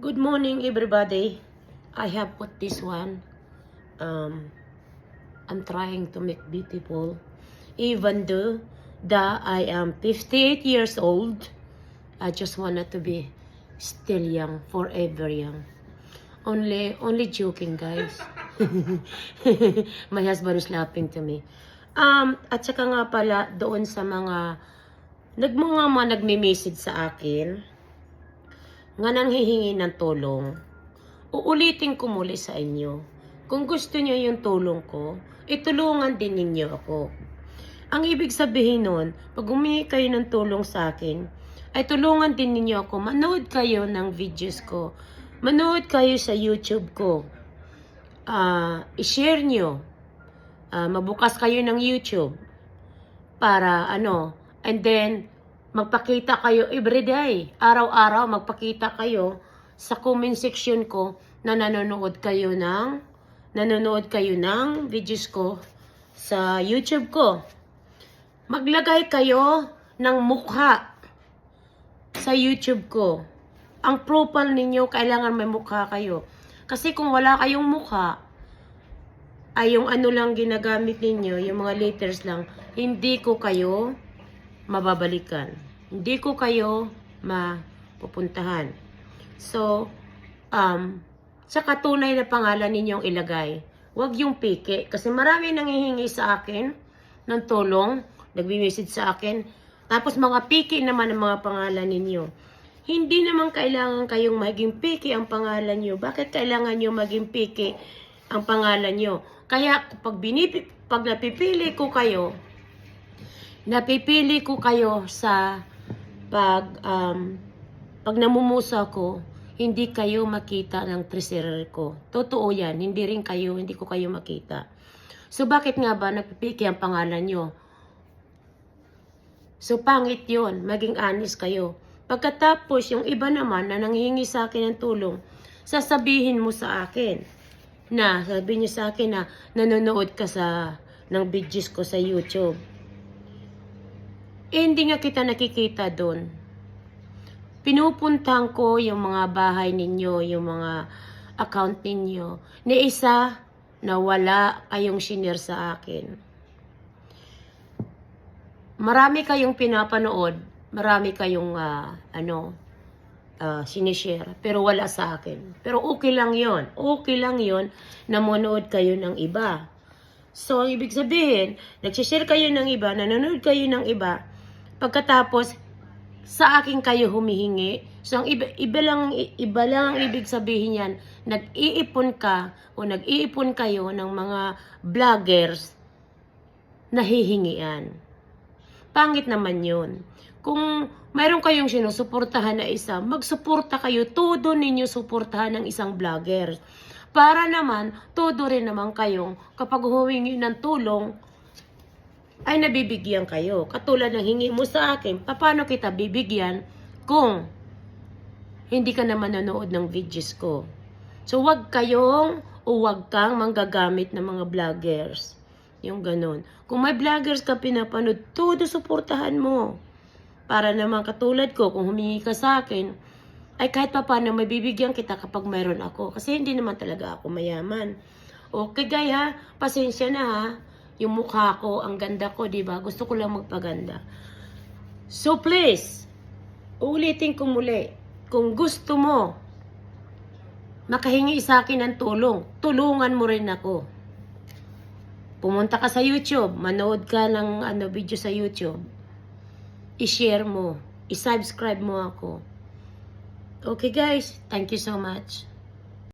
Good morning, everybody. I have put this one. I'm trying to make beautiful. Even though that I am 58 years old, I just wanted to be still young, forever young. Only joking, guys. My husband is laughing to me. At saka nga pala, doon sa mga nagme-message sa akin, nga nanghihingi ng tulong, uulitin ko muli sa inyo. Kung gusto niyo yung tulong ko, itulungan din ninyo ako. Ang ibig sabihin nun, pag humingi kayo ng tulong sa akin, ay tulungan din ninyo ako. Manood kayo ng videos ko. Manood kayo sa YouTube ko. I-share nyo. Mabukas kayo ng YouTube. Para and then, magpakita kayo everyday. Araw-araw, magpakita kayo sa comment section ko na nanonood kayo ng videos ko sa YouTube ko. Maglagay kayo ng mukha sa YouTube ko. Ang profile ninyo, kailangan may mukha kayo. Kasi kung wala kayong mukha, ay yung lang ginagamit ninyo, yung mga letters lang, hindi ko kayo mababalikan. Hindi ko kayo mapupuntahan. So, sa katunay na pangalan ninyong ilagay, huwag yung piki. Kasi marami nanghihingi sa akin ng tulong, nagme-message sa akin, tapos mga piki naman ang mga pangalan ninyo. Hindi naman kailangan kayong maging piki ang pangalan nyo. Bakit kailangan nyo maging piki ang pangalan nyo? Kaya pag napipili ko kayo sa pag namumusa ko, hindi kayo makita ng treasurer ko. Totoo yan, hindi ko kayo makita. So bakit nga ba napipiki ang pangalan nyo? So pangit yon, maging honest kayo. Pagkatapos yung iba naman na nanghihingi sa akin ng tulong, sasabihin mo sa akin sabihin niyo sa akin na nanonood ka ng videos ko sa YouTube. Hindi nga kita nakikita doon. Pinupuntahan ko yung mga bahay ninyo, yung mga account ninyo, ni isa na wala kayong shinare sa akin. Marami kayong pinapanood, marami kayong sinishare, pero wala sa akin. Pero okay lang yon. Okay lang yon na manood kayo ng iba. So, ang ibig sabihin, nagsishare kayo ng iba, nanonood kayo ng iba, pagkatapos, sa akin kayo humihingi. So, ang iba lang ang ibig sabihin yan, nag-iipon ka o nag-iipon kayo ng mga vloggers na hihingian. Pangit naman yun. Kung mayroon kayong sinusuportahan na isa, magsuporta kayo, todo ninyo suportahan ng isang vlogger. Para naman, todo rin naman kayong, kapag humingi ng tulong, ay nabibigyan kayo. Katulad ng hingi mo sa akin, paano kita bibigyan kung hindi ka naman nanonood ng videos ko? So, wag kang manggagamit ng mga vloggers. Yung ganun. Kung may vloggers ka pinapanood, todo suportahan mo. Para naman katulad ko, kung humingi ka sa akin, ay kahit pa paano may bibigyan kita kapag mayroon ako. Kasi hindi naman talaga ako mayaman. Okay guys pasensya na ha. Yung mukha ko, ang ganda ko, diba? Gusto ko lang magpaganda. So please, ulitin ko muli. Kung gusto mo makahingi sa akin ng tulong, tulungan mo rin ako. Pumunta ka sa YouTube, manood ka ng video sa YouTube. I-share mo, i-subscribe mo ako. Okay guys, thank you so much.